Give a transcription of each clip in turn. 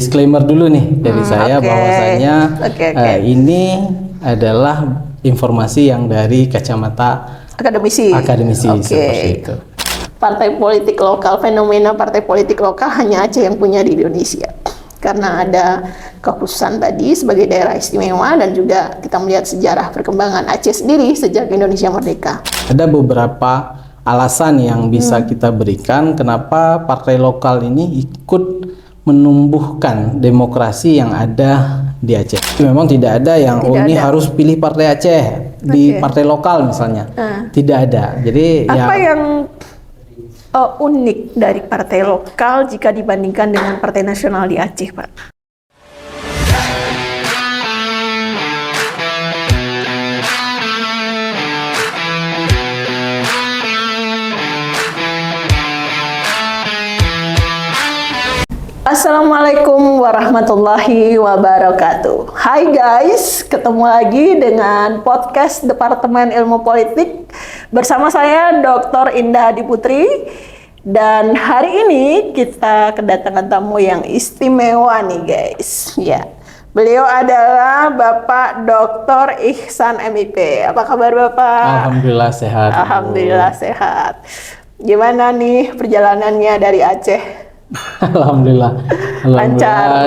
disclaimer dulu nih dari saya bahwasanya ini adalah informasi yang dari kacamata akademisi seperti itu. Partai politik lokal, fenomena partai politik lokal hanya Aceh yang punya di Indonesia. Karena ada kekhususan tadi sebagai daerah istimewa dan juga kita melihat sejarah perkembangan Aceh sendiri sejak Indonesia merdeka. Ada beberapa alasan yang bisa kita berikan kenapa partai lokal ini ikut menumbuhkan demokrasi yang ada di Aceh. Memang tidak ada yang ini harus pilih partai Aceh di partai lokal misalnya. Tidak ada. Jadi apa yang unik dari partai lokal jika dibandingkan dengan partai nasional di Aceh, Pak? Assalamualaikum warahmatullahi wabarakatuh. Hai guys, ketemu lagi dengan podcast Departemen Ilmu Politik bersama saya Dr. Indah Adiputri. Dan hari ini kita kedatangan tamu yang istimewa nih guys. Ya, beliau adalah Bapak Dr. Ihsan MIP. Apa kabar Bapak? Alhamdulillah sehat. Alhamdulillah sehat. Gimana nih perjalanannya dari Aceh? Alhamdulillah,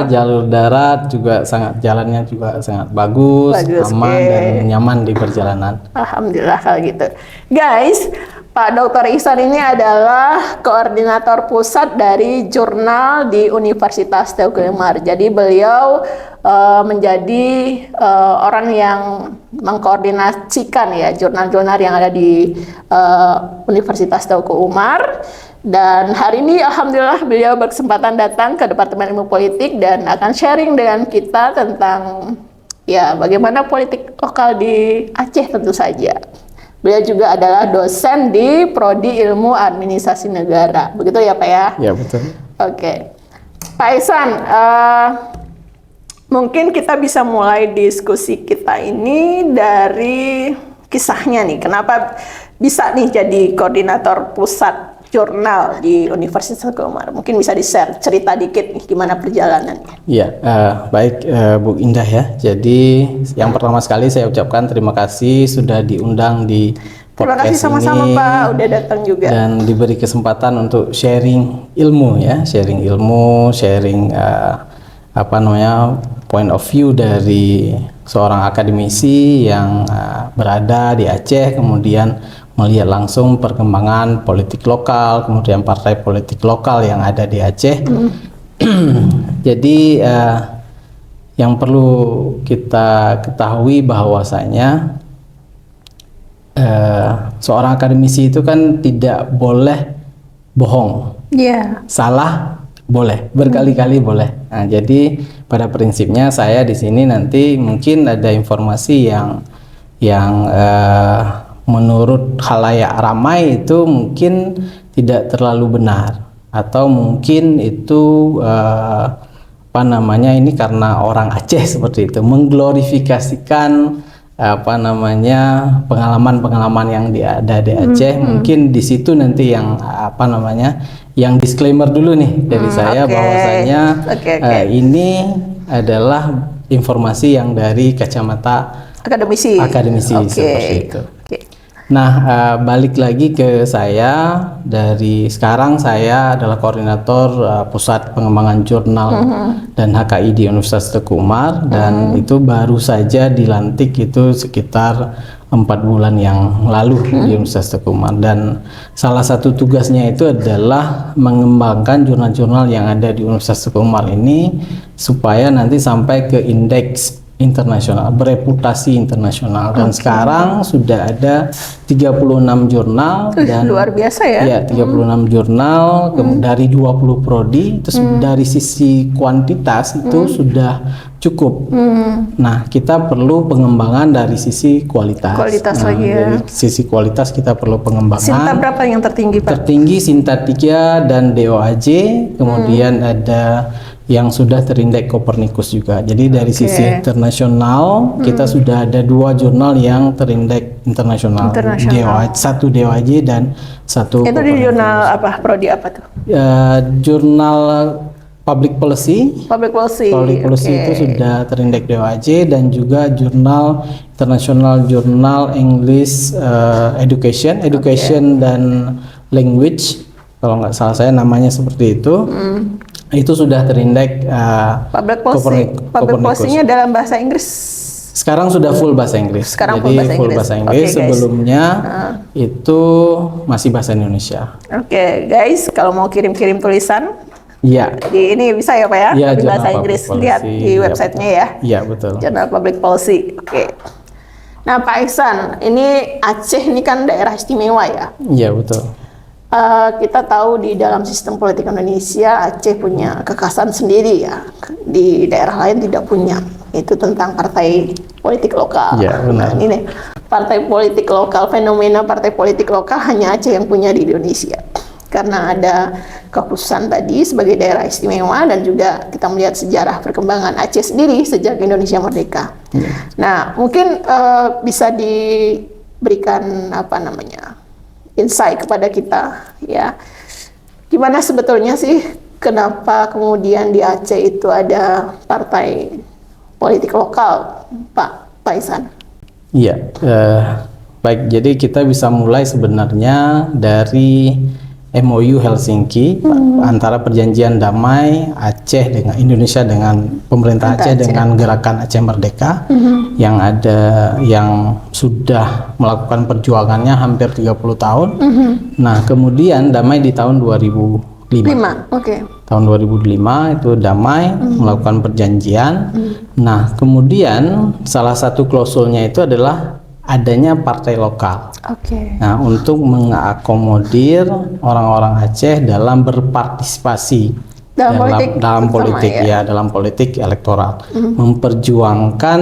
jalur darat juga jalannya juga sangat bagus, aman dan nyaman di perjalanan. Alhamdulillah kalau gitu. Guys, Pak Dr. Ihsan ini adalah koordinator pusat dari jurnal di Universitas Teuku Umar. Jadi beliau menjadi orang yang mengkoordinasikan ya jurnal-jurnal yang ada di Universitas Teuku Umar. Dan hari ini alhamdulillah beliau berkesempatan datang ke Departemen Ilmu Politik dan akan sharing dengan kita tentang ya bagaimana politik lokal di Aceh tentu saja. Beliau juga adalah dosen di Prodi Ilmu Administrasi Negara. Begitu ya Pak ya? Ya betul. Oke. Pak Ihsan, mungkin kita bisa mulai diskusi kita ini dari kisahnya nih. Kenapa bisa nih jadi koordinator pusat jurnal di Universitas Teuku Umar? Mungkin bisa di-share cerita dikit nih gimana perjalanannya. Iya, baik Bu Indah ya. Jadi yang pertama sekali saya ucapkan terima kasih sudah diundang di podcast ini. Terima kasih sama-sama Pak, udah datang juga. Dan diberi kesempatan untuk sharing ilmu ya, sharing point of view dari seorang akademisi yang berada di Aceh, kemudian melihat langsung perkembangan politik lokal, kemudian partai politik lokal yang ada di Aceh. Jadi yang perlu kita ketahui bahwasanya seorang akademisi itu kan tidak boleh bohong. Salah boleh, berkali-kali boleh. Nah, jadi pada prinsipnya saya di sini nanti mungkin ada informasi yang menurut khalayak ramai itu mungkin tidak terlalu benar, atau mungkin itu ini karena orang Aceh seperti itu mengglorifikasikan pengalaman-pengalaman yang ada di Aceh. Mungkin di situ nanti yang yang disclaimer dulu nih dari saya bahwasanya ini adalah informasi yang dari kacamata akademisi seperti itu. Nah, balik lagi ke saya. Dari sekarang saya adalah koordinator pusat pengembangan jurnal dan HKI di Universitas Teuku Umar, dan itu baru saja dilantik itu sekitar 4 bulan yang lalu di Universitas Teuku Umar. Dan salah satu tugasnya itu adalah mengembangkan jurnal-jurnal yang ada di Universitas Teuku Umar ini supaya nanti sampai ke indeks internasional, bereputasi internasional. Dan sekarang sudah ada 36 jurnal dan luar biasa ya. Ya, 36 jurnal dari 20 prodi. Terus dari sisi kuantitas itu sudah cukup. Nah, kita perlu pengembangan dari sisi kualitas. Dari sisi kualitas kita perlu pengembangan. Sinta berapa yang tertinggi, Pak? Tertinggi Sinta 3 dan DOAJ, kemudian ada yang sudah terindeks Copernicus juga. Jadi dari sisi internasional kita sudah ada 2 jurnal yang terindeks internasional. Satu DOAJ dan satu itu di jurnal apa? Prodi apa tuh? Jurnal Public policy. Public policy. Public policy itu sudah terindeks DOAJ, dan juga jurnal International Journal English Education dan Language, kalau nggak salah saya namanya seperti itu. Itu sudah terindeks public policy. Public policy-nya dalam bahasa Inggris. Sekarang sudah full bahasa Inggris. Jadi full bahasa Inggris. Sebelumnya itu masih bahasa Indonesia. Oke, guys, kalau mau kirim-kirim tulisan, iya. Di ini bisa ya Pak ya? Iya, di bahasa Inggris. Lihat di websitenya ya. Iya, betul. Jurnal Public Policy. Oke. Nah, Pak Ihsan, ini Aceh ini kan daerah istimewa ya? Iya, betul. Kita tahu di dalam sistem politik Indonesia, Aceh punya kekhasan sendiri ya. Di daerah lain tidak punya. Itu tentang partai politik lokal. Ya, benar. Nah, ini partai politik lokal, fenomena partai politik lokal hanya Aceh yang punya di Indonesia. Karena ada kekhususan tadi sebagai daerah istimewa, dan juga kita melihat sejarah perkembangan Aceh sendiri sejak Indonesia merdeka. Ya. Nah, mungkin bisa diberikan insight kepada kita ya. Gimana sebetulnya sih kenapa kemudian di Aceh itu ada partai politik lokal, Pak Ihsan? Iya, baik. Jadi kita bisa mulai sebenarnya dari MOU Helsinki, antara perjanjian damai Aceh dengan Indonesia, dengan pemerintah Aceh dengan gerakan Aceh Merdeka, yang sudah melakukan perjuangannya hampir 30 tahun. Nah, kemudian damai di tahun 2005. Tahun 2005 itu damai, melakukan perjanjian. Nah, kemudian salah satu klausulnya itu adalah adanya partai lokal. Nah, untuk mengakomodir orang-orang Aceh dalam berpartisipasi dalam politik elektoral, memperjuangkan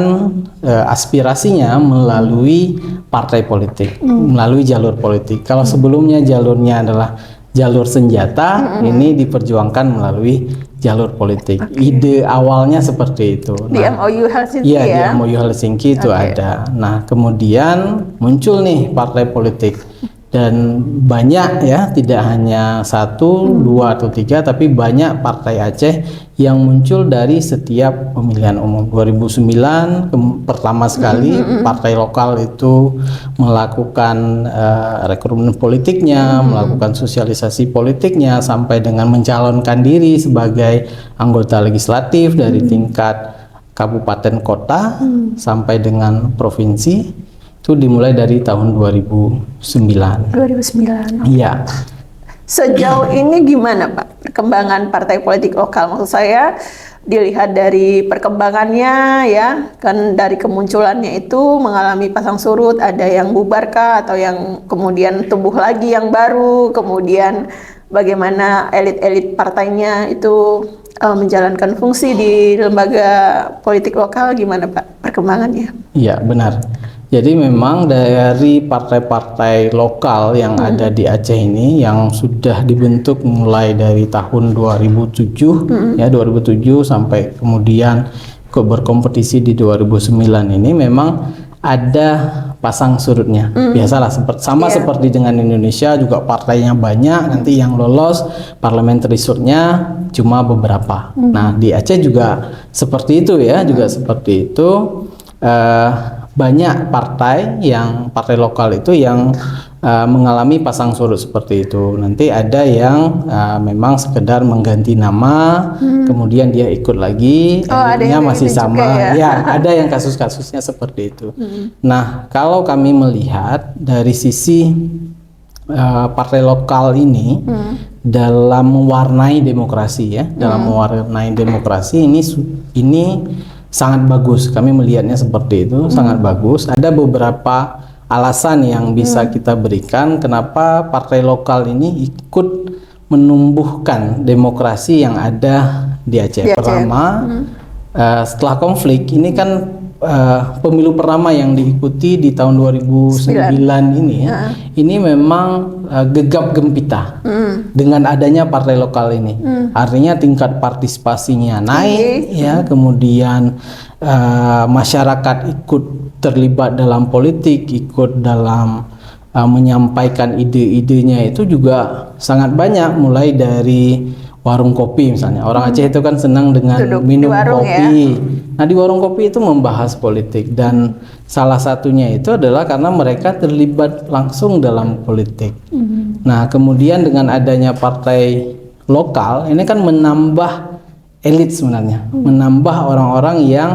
aspirasinya melalui partai politik, melalui jalur politik. Kalau sebelumnya jalurnya adalah jalur senjata, ini diperjuangkan melalui jalur politik. Ide awalnya seperti itu. Di MOU Helsinki ya? Di MOU Helsinki itu ada. Nah, kemudian muncul nih partai politik. Dan banyak ya, tidak hanya 1, 2, atau 3, tapi banyak partai Aceh yang muncul dari setiap pemilihan umum. 2009 pertama sekali partai lokal itu melakukan rekrutmen politiknya, melakukan sosialisasi politiknya, sampai dengan mencalonkan diri sebagai anggota legislatif dari tingkat kabupaten kota sampai dengan provinsi. Itu dimulai dari tahun 2009. 2009. Iya. Sejauh ini gimana Pak perkembangan partai politik lokal? Maksud saya dilihat dari perkembangannya ya, kan dari kemunculannya itu mengalami pasang surut, ada yang bubarkah atau yang kemudian tumbuh lagi yang baru, kemudian bagaimana elit-elit partainya itu menjalankan fungsi di lembaga politik lokal, gimana Pak perkembangannya? Iya, benar. Jadi memang dari partai-partai lokal yang ada di Aceh ini, yang sudah dibentuk mulai dari tahun 2007 ya, 2007 sampai kemudian berkompetisi di 2009 ini, memang ada pasang surutnya. Biasalah seperti dengan Indonesia juga, partainya banyak, nanti yang lolos parliamentary threshold-nya cuma beberapa. Nah, di Aceh juga seperti itu ya, juga seperti itu. Banyak partai lokal itu yang mengalami pasang surut seperti itu. Nanti ada yang memang sekedar mengganti nama, kemudian dia ikut lagi, elitnya masih sama. Ya, ada yang kasus-kasusnya seperti itu. Nah, kalau kami melihat dari sisi partai lokal ini dalam mewarnai demokrasi ya, dalam mewarnai demokrasi ini sangat bagus. Kami melihatnya seperti itu, sangat bagus. Ada beberapa alasan yang bisa kita berikan kenapa partai lokal ini ikut menumbuhkan demokrasi yang ada di Aceh. Pertama, setelah konflik ini kan pemilu pertama yang diikuti di tahun 2009 ini ya, ini memang gegap gempita dengan adanya partai lokal ini. Artinya tingkat partisipasinya naik ya, kemudian masyarakat ikut terlibat dalam politik, ikut dalam menyampaikan ide-idenya itu juga sangat banyak, mulai dari warung kopi misalnya. Orang Aceh itu kan senang dengan minum kopi. Nah, di warung kopi itu membahas politik, dan salah satunya itu adalah karena mereka terlibat langsung dalam politik. Nah, kemudian dengan adanya partai lokal ini kan menambah elit sebenarnya, menambah orang-orang yang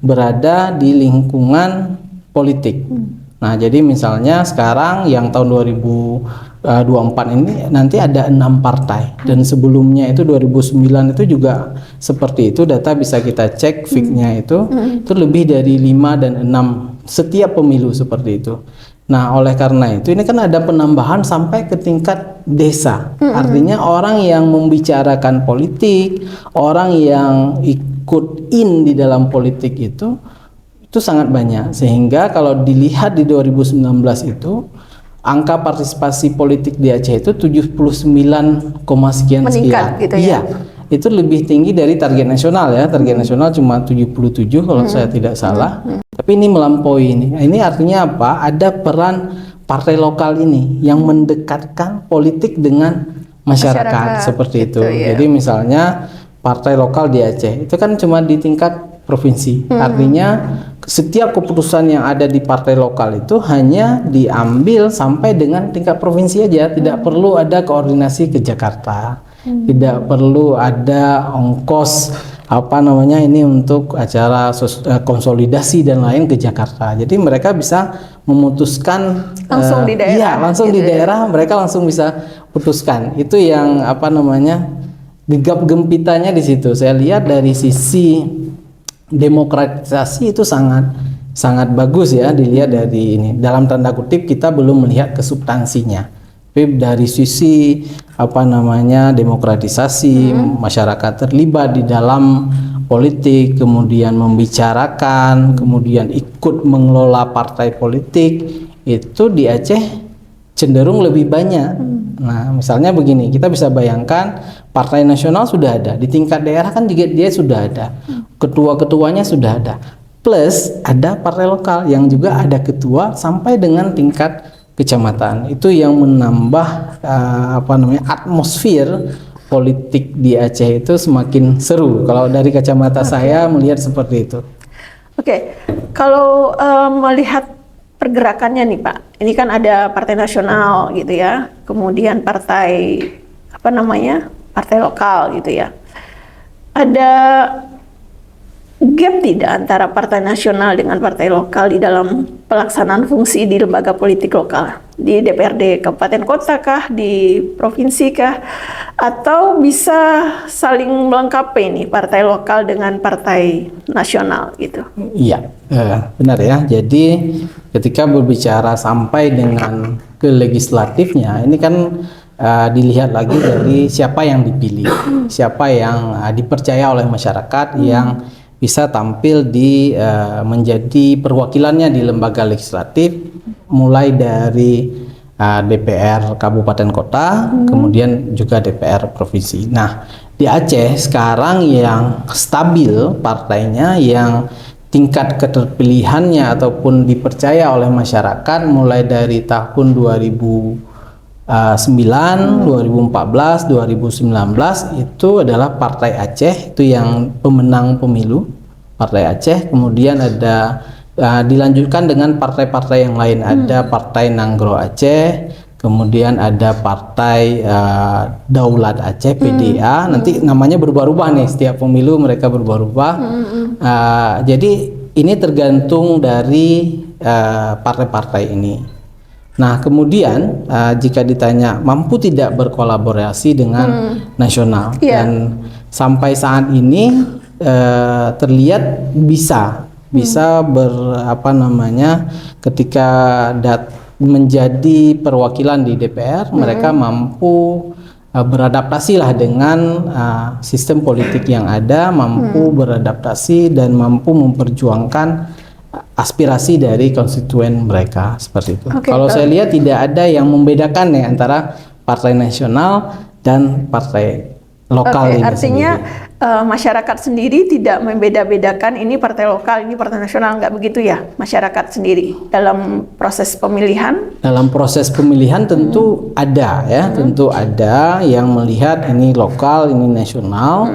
berada di lingkungan politik. Nah, jadi misalnya sekarang yang tahun 2024 ini nanti ada 6 partai, dan sebelumnya itu 2009 itu juga seperti itu, data bisa kita cek fix-nya itu lebih dari 5 dan 6 setiap pemilu seperti itu. Nah, oleh karena itu ini kan ada penambahan sampai ke tingkat desa. Artinya orang yang membicarakan politik, orang yang ikut di dalam politik itu sangat banyak, sehingga kalau dilihat di 2019 itu angka partisipasi politik di Aceh itu 79, sekian meningkat gitu ya. Iya, itu lebih tinggi dari target nasional ya. Target nasional cuma 77 kalau saya tidak salah. Tapi ini melampaui ini. Ini artinya apa? Ada peran partai lokal ini yang mendekatkan politik dengan masyarakat seperti itu. Ya. Jadi misalnya partai lokal di Aceh itu kan cuma di tingkat provinsi. Artinya setiap keputusan yang ada di partai lokal itu hanya diambil sampai dengan tingkat provinsi aja, tidak perlu ada koordinasi ke Jakarta, tidak perlu ada ongkos ini untuk acara konsolidasi dan lain ke Jakarta. Jadi mereka bisa memutuskan langsung di daerah. Iya, langsung di daerah mereka langsung bisa putuskan. Itu yang gegap gempitanya di situ. Saya lihat dari sisi demokratisasi itu sangat bagus ya, dilihat dari ini. Dalam tanda kutip kita belum melihat ke substansinya. Tapi dari sisi demokratisasi, masyarakat terlibat di dalam politik, kemudian membicarakan, kemudian ikut mengelola partai politik, itu di Aceh cenderung lebih banyak. Nah, misalnya begini, kita bisa bayangkan partai nasional sudah ada, di tingkat daerah kan juga dia sudah ada, ketua-ketuanya sudah ada, plus ada partai lokal yang juga ada ketua sampai dengan tingkat kecamatan. Itu yang menambah atmosfer politik di Aceh itu semakin seru. Kalau dari kacamata saya melihat seperti itu. Oke, kalau melihat pergerakannya nih Pak, ini kan ada partai nasional gitu ya, kemudian partai partai lokal gitu ya. Ada gap tidak antara partai nasional dengan partai lokal di dalam pelaksanaan fungsi di lembaga politik lokal, di DPRD kabupaten kota kah, di provinsi kah, atau bisa saling melengkapi nih partai lokal dengan partai nasional gitu? Iya, benar ya. Jadi ketika berbicara sampai dengan ke legislatifnya, ini kan dilihat lagi dari siapa yang dipilih, siapa yang dipercaya oleh masyarakat yang bisa tampil menjadi perwakilannya di lembaga legislatif, mulai dari DPR kabupaten kota, kemudian juga DPR provinsi. Nah, di Aceh sekarang yang stabil partainya, yang tingkat keterpilihannya ataupun dipercaya oleh masyarakat mulai dari tahun 2009, 2014, 2019 itu adalah Partai Aceh, itu yang pemenang pemilu Partai Aceh. Kemudian ada dilanjutkan dengan partai-partai yang lain, ada Partai Nanggro Aceh, kemudian ada Partai Daulat Aceh PDA. Nanti namanya berubah-ubah nih, setiap pemilu mereka berubah-ubah. Jadi ini tergantung dari partai-partai ini. Nah, kemudian jika ditanya mampu tidak berkolaborasi dengan nasional, dan sampai saat ini terlihat bisa ketika menjadi perwakilan di DPR, mereka mampu beradaptasi lah dengan sistem politik yang ada, mampu beradaptasi dan mampu memperjuangkan aspirasi dari konstituen mereka, seperti itu. Kalau saya lihat tidak ada yang membedakan ya antara partai nasional dan partai lokal ini artinya sendiri. Masyarakat sendiri tidak membeda-bedakan ini partai lokal, ini partai nasional, nggak begitu ya masyarakat sendiri dalam proses pemilihan? Dalam proses pemilihan tentu ada ya, tentu ada yang melihat ini lokal, ini nasional.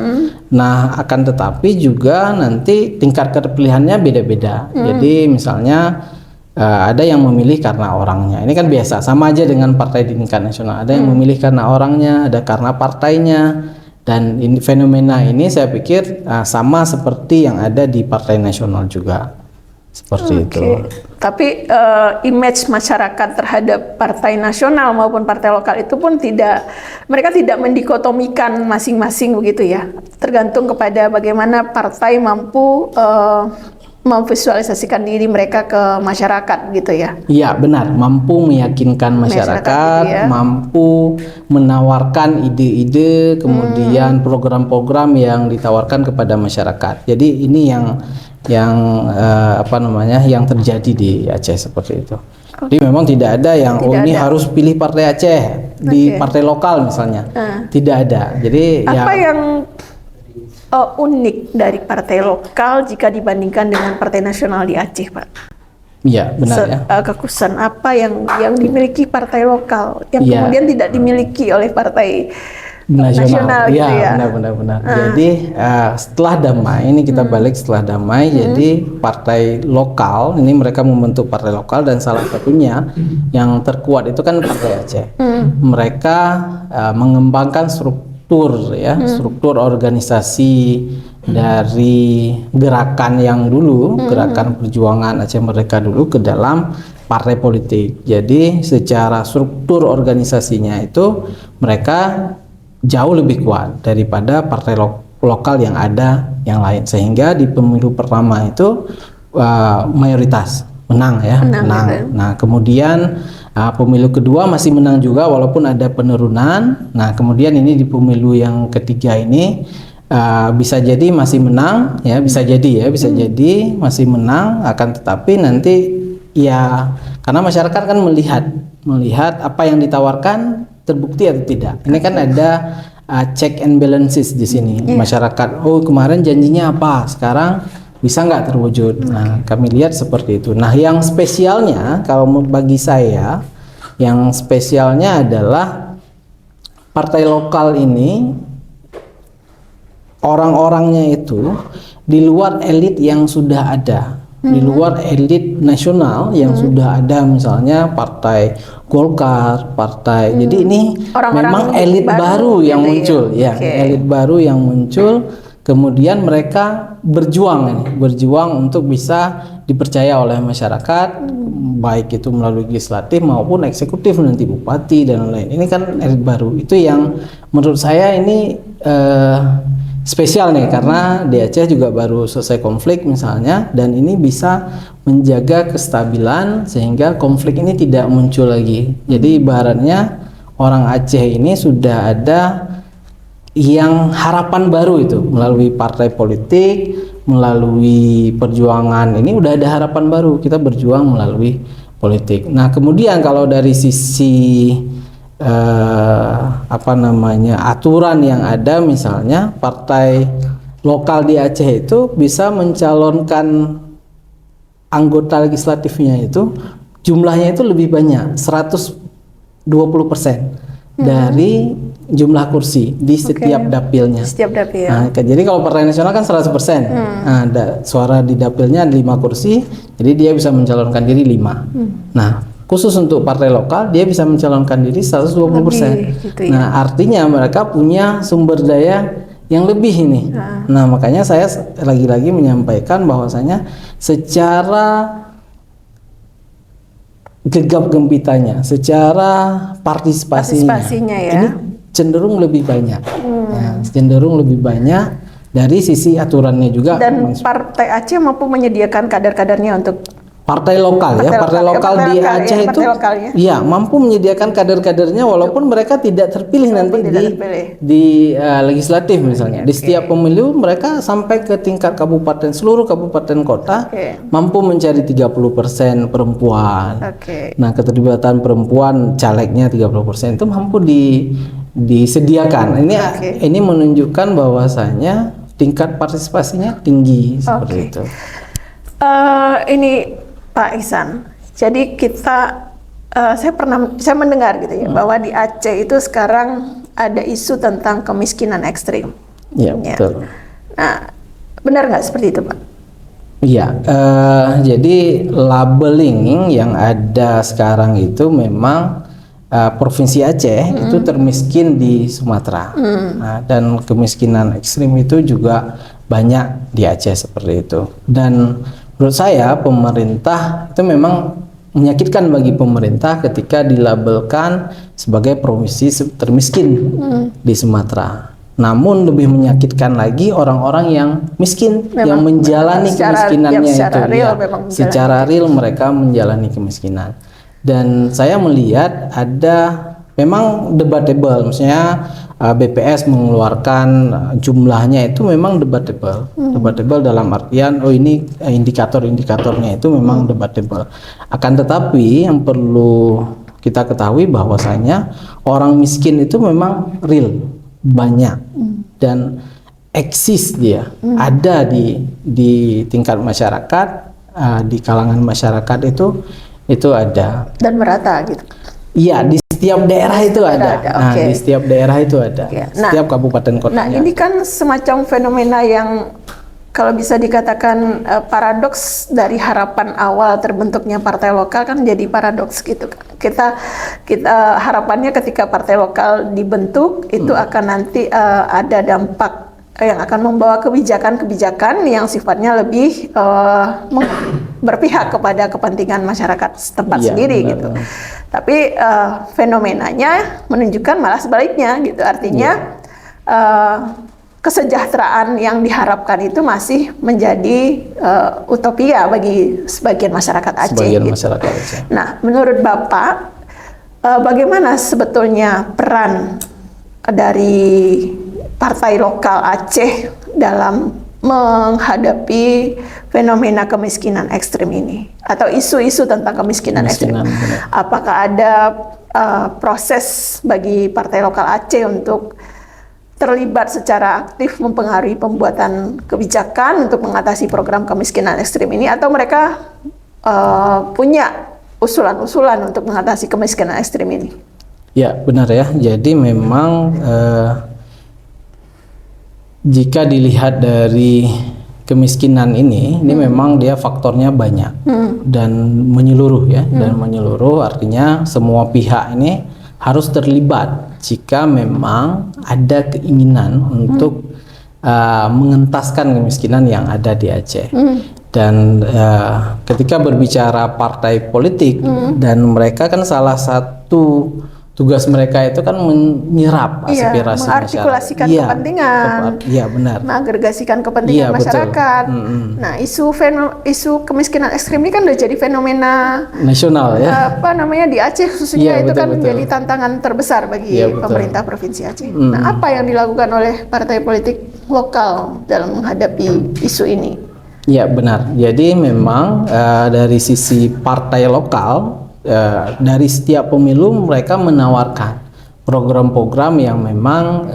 Nah, akan tetapi juga nanti tingkat keterpilihannya beda-beda. Jadi misalnya ada yang memilih karena orangnya. Ini kan biasa, sama aja dengan partai di tingkat nasional. Ada yang memilih karena orangnya, ada karena partainya. Dan ini, fenomena ini saya pikir sama seperti yang ada di partai nasional juga. Seperti itu. Tapi image masyarakat terhadap partai nasional maupun partai lokal itu pun mereka tidak mendikotomikan masing-masing begitu ya. Tergantung kepada bagaimana partai mampu memvisualisasikan diri mereka ke masyarakat gitu ya. Iya benar, mampu meyakinkan masyarakat, gitu ya. Mampu menawarkan ide-ide, kemudian program-program yang ditawarkan kepada masyarakat. Jadi ini yang yang terjadi di Aceh seperti itu. Jadi memang tidak ada yang ini harus pilih partai Aceh di partai lokal misalnya. Tidak ada. Jadi apa yang unik dari partai lokal jika dibandingkan dengan partai nasional di Aceh, Pak? Iya, benar ya. Kekhususan apa yang dimiliki partai lokal yang kemudian tidak dimiliki oleh partai nasional gitu ya? Benar. Jadi setelah damai, ini kita balik setelah damai, jadi partai lokal ini mereka membentuk partai lokal dan salah satunya yang terkuat itu kan partai Aceh. Mereka mengembangkan struktur organisasi dari gerakan yang dulu, gerakan perjuangan Aceh Merdeka dulu ke dalam partai politik. Jadi secara struktur organisasinya itu mereka jauh lebih kuat daripada partai lokal yang ada yang lain, sehingga di pemilu pertama itu mayoritas menang. Nah kemudian pemilu kedua masih menang juga walaupun ada penurunan. Nah kemudian ini di pemilu yang ketiga ini bisa jadi masih menang ya, bisa jadi masih menang, akan tetapi nanti ya karena masyarakat kan melihat apa yang ditawarkan terbukti atau tidak. Ini kan ada check and balances di sini. Masyarakat, kemarin janjinya apa, sekarang bisa nggak terwujud. Nah, kami lihat seperti itu. Nah, yang spesialnya kalau bagi saya, yang spesialnya adalah partai lokal ini orang-orangnya itu di luar elit yang sudah ada. Di luar elit nasional yang sudah ada, misalnya partai Golkar, jadi ini memang elit baru yang muncul, elit baru yang muncul. Kemudian mereka berjuang untuk bisa dipercaya oleh masyarakat, baik itu melalui legislatif maupun eksekutif, nanti bupati dan lain-lain. Ini kan elit baru. Itu yang menurut saya ini spesial nih, karena di Aceh juga baru selesai konflik misalnya, dan ini bisa menjaga kestabilan sehingga konflik ini tidak muncul lagi. Jadi ibaratnya orang Aceh ini sudah ada yang harapan baru itu melalui partai politik, melalui perjuangan ini udah ada harapan baru, kita berjuang melalui politik. Nah kemudian kalau dari sisi aturan yang ada, misalnya partai lokal di Aceh itu bisa mencalonkan anggota legislatifnya itu jumlahnya itu lebih banyak, 120% dari jumlah kursi di setiap dapilnya. Nah, jadi kalau partai nasional kan 100%. Nah, suara di dapilnya 5 kursi, jadi dia bisa mencalonkan diri 5. Nah, khusus untuk partai lokal dia bisa mencalonkan diri 120%. Gitu ya. Nah, artinya mereka punya sumber daya yang lebih ini. Nah, makanya saya lagi-lagi menyampaikan bahwasanya secara gegap gempitanya, secara partisipasinya ya, ini cenderung lebih banyak. Cenderung lebih banyak dari sisi aturannya juga. Dan partai Aceh mampu menyediakan kader-kadernya untuk partai lokal ya, partai lokal di Aceh itu ya mampu menyediakan kader-kadernya walaupun mereka tidak terpilih nanti di legislatif misalnya. Di setiap pemilu mereka sampai ke tingkat kabupaten, seluruh kabupaten kota mampu mencari 30% perempuan. Nah, keterlibatan perempuan calegnya 30% itu mampu disediakan. Ini menunjukkan bahwasanya tingkat partisipasinya tinggi seperti itu. Ini Pak Ihsan. Jadi saya mendengar gitu ya bahwa di Aceh itu sekarang ada isu tentang kemiskinan ekstrim. Ya, betul. Nah, benar nggak seperti itu, Pak? Iya, jadi labeling yang ada sekarang itu memang Provinsi Aceh itu termiskin di Sumatera. Nah, dan kemiskinan ekstrim itu juga banyak di Aceh seperti itu. Dan menurut saya pemerintah itu memang menyakitkan bagi pemerintah ketika dilabelkan sebagai provinsi termiskin di Sumatera. Namun lebih menyakitkan lagi orang-orang yang miskin, yang menjalani kemiskinannya secara real mereka menjalani kemiskinan. Dan saya melihat ada memang debatable, maksudnya BPS mengeluarkan jumlahnya itu memang debatable, debatable dalam artian ini indikator-indikatornya itu memang debatable. Akan tetapi yang perlu kita ketahui bahwasanya orang miskin itu memang real, banyak dan eksis dia, ada di tingkat masyarakat, di kalangan masyarakat itu ada dan merata gitu. Iya, di setiap daerah itu ada. Nah, di setiap daerah itu ada. Setiap kabupaten kota. Nah, ini kan semacam fenomena yang kalau bisa dikatakan paradoks dari harapan awal terbentuknya partai lokal kan jadi paradoks gitu kan. Kita harapannya ketika partai lokal dibentuk itu akan nanti ada dampak yang akan membawa kebijakan-kebijakan yang sifatnya lebih berpihak kepada kepentingan masyarakat setempat sendiri gitu. Tapi fenomenanya menunjukkan malah sebaliknya gitu. Artinya kesejahteraan yang diharapkan itu masih menjadi utopia bagi sebagian masyarakat Aceh. Masyarakat Aceh. Nah, menurut Bapak, bagaimana sebetulnya peran dari partai lokal Aceh dalam menghadapi fenomena kemiskinan ekstrim ini atau isu-isu tentang kemiskinan ekstrim? Apakah ada proses bagi partai lokal Aceh untuk terlibat secara aktif mempengaruhi pembuatan kebijakan untuk mengatasi program kemiskinan ekstrim ini, atau mereka punya usulan-usulan untuk mengatasi kemiskinan ekstrim ini? Ya, benar ya. Jadi memang jika dilihat dari kemiskinan ini memang dia faktornya banyak dan menyeluruh ya, dan menyeluruh artinya semua pihak ini harus terlibat jika memang ada keinginan untuk mengentaskan kemiskinan yang ada di Aceh. Dan ketika berbicara partai politik dan mereka kan salah satu tugas mereka itu kan menyerap aspirasi mengartikulasikan masyarakat. kepentingan. Iya, benar. Mengagregasikan kepentingan masyarakat. Nah, isu kemiskinan ekstrim ini kan udah jadi fenomena nasional ya. Di Aceh khususnya itu kan menjadi tantangan terbesar bagi pemerintah Provinsi Aceh. Nah, apa yang dilakukan oleh partai politik lokal dalam menghadapi isu ini? Ya, benar. Jadi memang dari sisi partai lokal, dari setiap pemilu mereka menawarkan program-program yang memang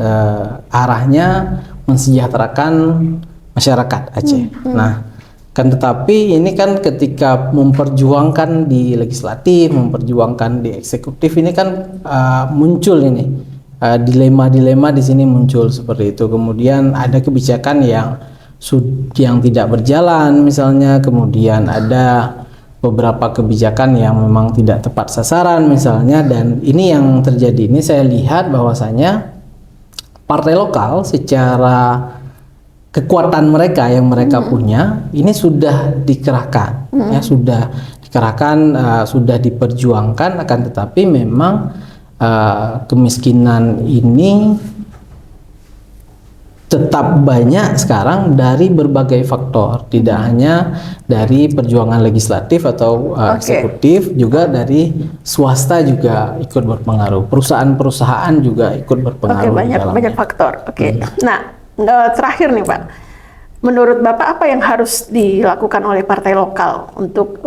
arahnya mensejahterakan masyarakat Aceh. Nah, kan tetapi ini kan ketika memperjuangkan di legislatif, memperjuangkan di eksekutif ini kan muncul ini dilema-dilema di sini muncul seperti itu. Kemudian ada kebijakan yang tidak berjalan misalnya, kemudian ada beberapa kebijakan yang memang tidak tepat sasaran misalnya, dan ini yang terjadi ini saya lihat bahwasanya partai lokal secara kekuatan mereka yang mereka punya ini sudah dikerahkan ya, sudah dikerahkan, sudah diperjuangkan, akan tetapi memang kemiskinan ini tetap banyak sekarang dari berbagai faktor, tidak hanya dari perjuangan legislatif atau eksekutif, juga dari swasta juga ikut berpengaruh, perusahaan-perusahaan juga ikut berpengaruh. Banyak faktor. Nah, terakhir nih Pak, menurut Bapak apa yang harus dilakukan oleh partai lokal untuk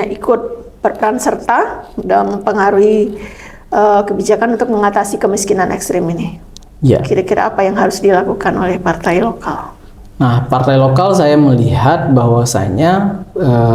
ikut berperan serta dalam mempengaruhi kebijakan untuk mengatasi kemiskinan ekstrim ini. Ya. Kira-kira apa yang harus dilakukan oleh partai lokal? Nah, partai lokal saya melihat bahwasanya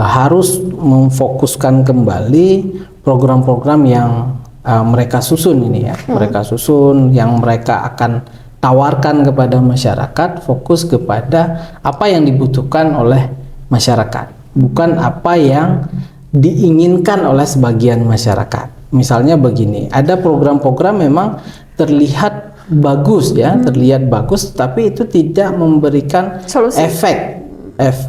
harus memfokuskan kembali program-program yang mereka susun ini ya. Mereka susun yang mereka akan tawarkan kepada masyarakat, fokus kepada apa yang dibutuhkan oleh masyarakat, bukan apa yang diinginkan oleh sebagian masyarakat. Misalnya begini, ada program-program memang terlihat bagus ya, terlihat bagus, tapi itu tidak memberikan solusi.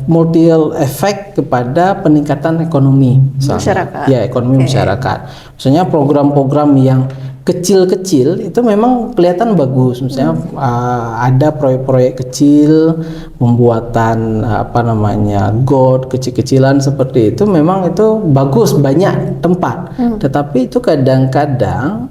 Multiple efek kepada peningkatan ekonomi masyarakat. Ya, ekonomi masyarakat. Misalnya program-program yang kecil-kecil itu memang kelihatan bagus. Misalnya ada proyek-proyek kecil, pembuatan got kecil-kecilan seperti itu, memang itu bagus, banyak tempat. Tetapi itu kadang-kadang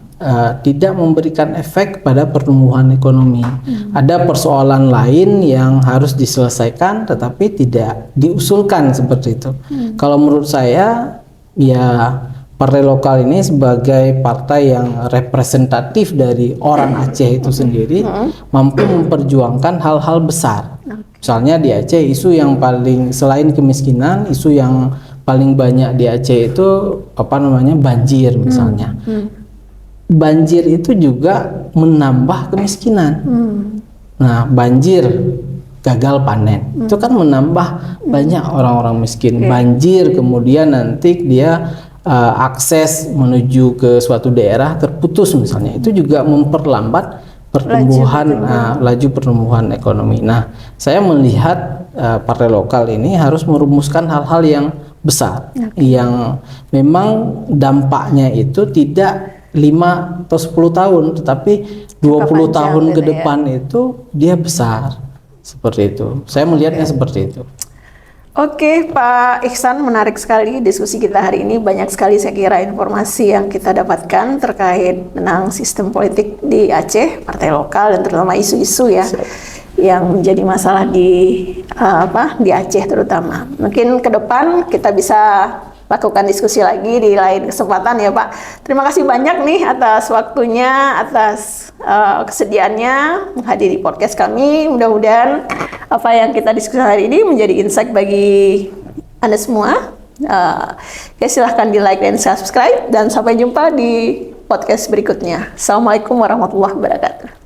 tidak memberikan efek pada pertumbuhan ekonomi. Ada persoalan lain yang harus diselesaikan tetapi tidak diusulkan seperti itu. Kalau menurut saya ya, partai lokal ini sebagai partai yang representatif dari orang Aceh itu sendiri mampu memperjuangkan hal-hal besar. Misalnya di Aceh isu yang paling, selain kemiskinan, isu yang paling banyak di Aceh itu banjir misalnya. Banjir itu juga menambah kemiskinan. Nah, banjir gagal panen itu kan menambah banyak orang-orang miskin. Banjir kemudian nanti dia akses menuju ke suatu daerah terputus misalnya, itu juga memperlambat pertumbuhan laju pertumbuhan ekonomi. Nah, saya melihat partai lokal ini harus merumuskan hal-hal yang besar, yang memang dampaknya itu tidak 5 atau 10 tahun, tetapi 20 tahun ke depan itu dia besar. Seperti itu. Saya melihatnya seperti itu. Oke, Pak Ihsan, menarik sekali diskusi kita hari ini. Banyak sekali saya kira informasi yang kita dapatkan terkait tentang sistem politik di Aceh, partai lokal, dan terutama isu-isu ya yang menjadi masalah di Aceh terutama. Mungkin ke depan kita bisa lakukan diskusi lagi di lain kesempatan ya Pak. Terima kasih banyak nih atas waktunya, atas kesediaannya menghadiri podcast kami. Mudah-mudahan apa yang kita diskusikan hari ini menjadi insight bagi Anda semua. Silahkan di like dan subscribe, dan sampai jumpa di podcast berikutnya. Assalamualaikum warahmatullahi wabarakatuh.